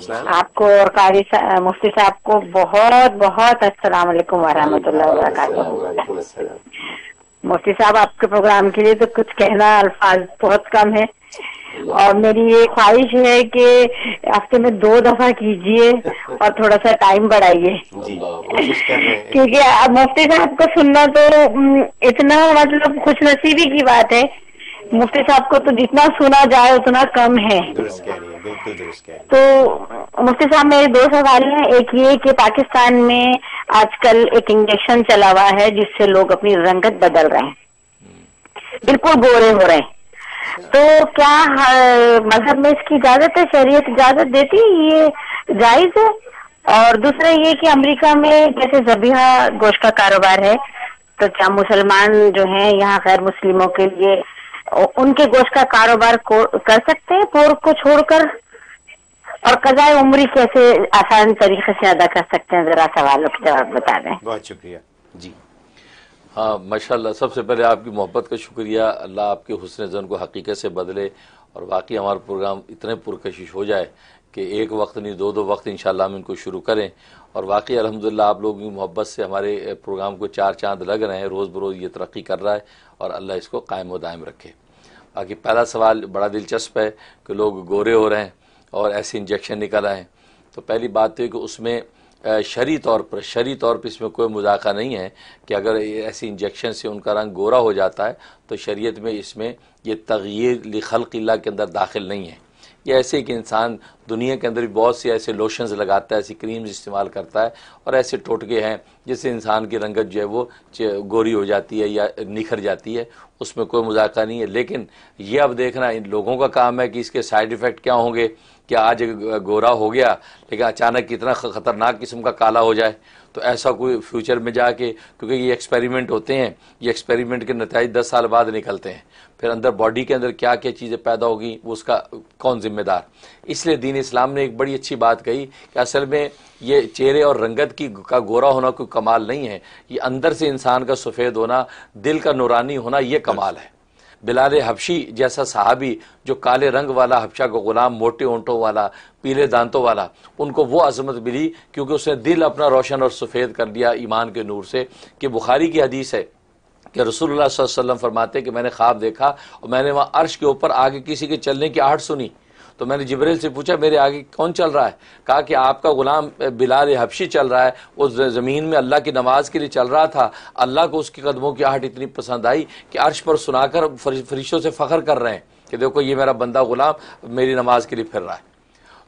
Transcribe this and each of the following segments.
آپ کو اور قاری مفتی صاحب کو بہت بہت السلام علیکم ورحمۃ اللہ وبرکاتہ۔ مفتی صاحب آپ کے پروگرام کے لیے تو کچھ کہنا الفاظ بہت کم ہے، اور میری یہ خواہش ہے کہ ہفتے میں 2 دفعہ کیجئے اور تھوڑا سا ٹائم بڑھائیے، کیونکہ اب مفتی صاحب کو سننا تو اتنا مطلب خوش نصیبی کی بات ہے، مفتی صاحب کو تو جتنا سنا جائے اتنا کم ہے۔ تو مفتی صاحب میرے 2 سوال ہیں، ایک یہ کہ پاکستان میں آج کل ایک انجیکشن چلا ہوا ہے جس سے لوگ اپنی رنگت بدل رہے ہیں، بالکل گورے ہو رہے ہیں، تو کیا مذہب میں اس کی اجازت ہے؟ شریعت اجازت دیتی ہے؟ یہ جائز ہے؟ اور دوسرا یہ کہ امریکہ میں جیسے ذبیحہ گوشت کا کاروبار ہے، تو کیا مسلمان جو ہیں یہاں غیر مسلموں کے لیے ان کے گوشت کا کاروبار کر سکتے ہیں پورک کو چھوڑ کر؟ اور قضائے عمری کیسے آسان طریقے سے ادا کر سکتے ہیں؟ ذرا سوالوں کے جواب بتا دیں۔ بہت شکریہ جی۔ ہاں ماشاءاللہ، سب سے پہلے آپ کی محبت کا شکریہ، اللہ آپ کے حسن ظن کو حقیقت سے بدلے، اور باقی ہمارا پروگرام اتنے پرکشش ہو جائے کہ ایک وقت نہیں 2 وقت انشاءاللہ ہم ان کو شروع کریں، اور واقعی الحمدللہ آپ لوگوں کی محبت سے ہمارے پروگرام کو 4 چاند لگ رہے ہیں، روز بروز یہ ترقی کر رہا ہے، اور اللہ اس کو قائم و دائم رکھے۔ باقی پہلا سوال بڑا دلچسپ ہے کہ لوگ گورے ہو رہے ہیں اور ایسے انجیکشن نکل آئے ہیں، تو پہلی بات تو ہے کہ اس میں شرعی طور پر اس میں کوئی مذاکرہ نہیں ہے کہ اگر ایسی انجیکشن سے ان کا رنگ گورا ہو جاتا ہے تو شریعت میں اس میں یہ تغییر لخلق اللہ کے اندر داخل نہیں ہے۔ یہ ایسے کہ انسان دنیا کے اندر بھی بہت سے ایسے لوشنز لگاتا ہے، ایسی کریمز استعمال کرتا ہے، اور ایسے ٹوٹکے ہیں جس سے انسان کی رنگت جو ہے وہ گوری ہو جاتی ہے یا نکھر جاتی ہے، اس میں کوئی مذاکرہ نہیں ہے۔ لیکن یہ اب دیکھنا ان لوگوں کا کام ہے کہ اس کے سائیڈ ایفیکٹ کیا ہوں گے، کہ آج گورا ہو گیا لیکن اچانک کتنا خطرناک قسم کا کالا ہو جائے، تو ایسا کوئی فیوچر میں جا کے، کیونکہ یہ ایکسپیریمنٹ ہوتے ہیں، یہ ایکسپیریمنٹ کے نتائج 10 سال بعد نکلتے ہیں، پھر اندر باڈی کے اندر کیا کیا چیزیں پیدا ہوگی وہ اس کا کون ذمہ دار۔ اس لیے دین اسلام نے ایک بڑی اچھی بات کہی کہ اصل میں یہ چہرے اور رنگت کا گورا ہونا کوئی کمال نہیں ہے، یہ اندر سے انسان کا سفید ہونا، دل کا نورانی ہونا، یہ کمال ہے۔ بلال حبشی جیسا صحابی جو کالے رنگ والا حبشہ کا غلام، موٹے اونٹوں والا، پیلے دانتوں والا، ان کو وہ عظمت ملی کیونکہ اس نے دل اپنا روشن اور سفید کر دیا ایمان کے نور سے، کہ بخاری کی حدیث ہے کہ رسول اللہ صلی اللہ علیہ وسلم فرماتے کہ میں نے خواب دیکھا اور میں نے وہاں عرش کے اوپر آگے کسی کے چلنے کی آہٹ سنی، تو میں نے جبریل سے پوچھا میرے آگے کون چل رہا ہے؟ کہا کہ آپ کا غلام بلال حبشی چل رہا ہے، وہ زمین میں اللہ کی نماز کے لیے چل رہا تھا، اللہ کو اس کے قدموں کی آہٹ اتنی پسند آئی کہ عرش پر سنا کر فرشتوں سے فخر کر رہے ہیں کہ دیکھو یہ میرا بندہ غلام میری نماز کے لیے پھر رہا ہے۔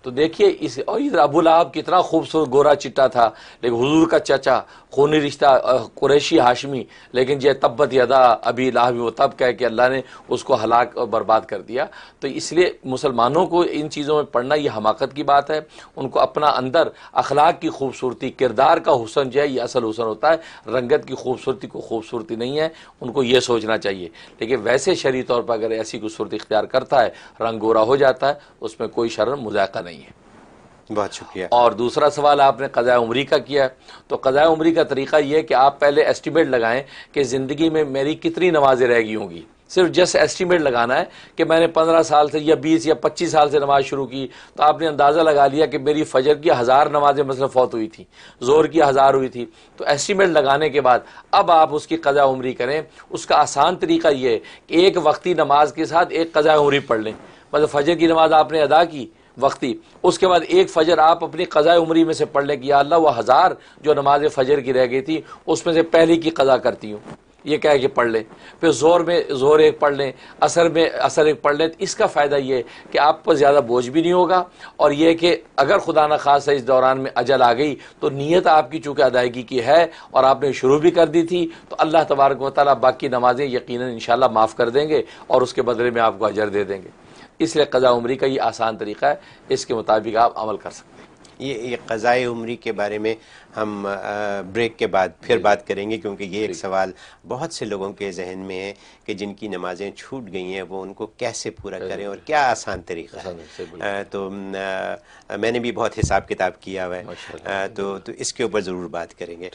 تو دیکھیے اور ادھر ابو لہب کتنا خوبصورت گورا چٹا تھا، لیکن حضور کا چچا، خونی رشتہ، قریشی ہاشمی، لیکن یہ تبت یدا ابی لہب، وہ تب کہہ کہ اللہ نے اس کو ہلاک اور برباد کر دیا۔ تو اس لیے مسلمانوں کو ان چیزوں میں پڑھنا یہ حماقت کی بات ہے، ان کو اپنا اندر اخلاق کی خوبصورتی، کردار کا حسن جو ہے یہ اصل حسن ہوتا ہے، رنگت کی خوبصورتی کو خوبصورتی نہیں ہے، ان کو یہ سوچنا چاہیے۔ لیکن ویسے شرعی طور پر اگر ایسی کوئی صورت اختیار کرتا ہے، رنگ گورا ہو جاتا ہے، اس میں کوئی شرم مذاکرہ نہیں ہے۔ بہت شکریہ۔ اور دوسرا سوال آپ نے قضاء عمری کا کیا ہے، تو قضاء عمری کا طریقہ یہ ہے کہ آپ پہلے ایسٹیمیٹ لگائیں کہ زندگی میں میری کتنی نمازیں رہ گئی ہوں گی، صرف جسٹ ایسٹیمیٹ لگانا ہے کہ میں نے 15 سال سے یا 20 یا 25 سال سے نماز شروع کی، تو آپ نے اندازہ لگا لیا کہ میری فجر کی 1000 نمازیں مثلا فوت ہوئی تھی، ظہر کی 1000 ہوئی تھی، تو ایسٹیمیٹ لگانے کے بعد اب آپ اس کی قضاء عمری کریں۔ اس کا آسان طریقہ یہ ہے کہ ایک وقتی نماز کے ساتھ ایک قضاء عمری پڑھ لیں، مطلب فجر کی نماز آپ نے ادا کی وقتی، اس کے بعد ایک فجر آپ اپنی قضاء عمری میں سے پڑھ لیں کہ یا اللہ وہ 1000 جو نماز فجر کی رہ گئی تھی اس میں سے پہلی کی قضا کرتی ہوں، یہ کہہ کے پڑھ لیں۔ پھر ظہر ایک پڑھ لیں، عصر ایک پڑھ لیں۔ اس کا فائدہ یہ ہے کہ آپ پر زیادہ بوجھ بھی نہیں ہوگا، اور یہ کہ اگر خدا نخواستہ اس دوران میں اجل آ گئی تو نیت آپ کی چونکہ ادائیگی کی ہے اور آپ نے شروع بھی کر دی تھی، تو اللہ تبارک و تعالیٰ باقی نمازیں یقیناً انشاءاللہ معاف کر دیں گے اور اس کے بدلے میں آپ کو اجر دے دیں گے۔ اس لیے قضاء عمری کا یہ آسان طریقہ ہے، اس کے مطابق آپ عمل کر سکتے ہیں۔ یہ قضاء عمری کے بارے میں ہم بریک کے بعد پھر بات کریں گے، کیونکہ یہ ایک سوال بہت سے لوگوں کے ذہن میں ہے کہ جن کی نمازیں چھوٹ گئی ہیں وہ ان کو کیسے پورا کریں اور کیا آسان طریقہ ہے۔ تو میں نے بھی بہت حساب کتاب کیا ہوا ہے، تو اس کے اوپر ضرور بات کریں گے۔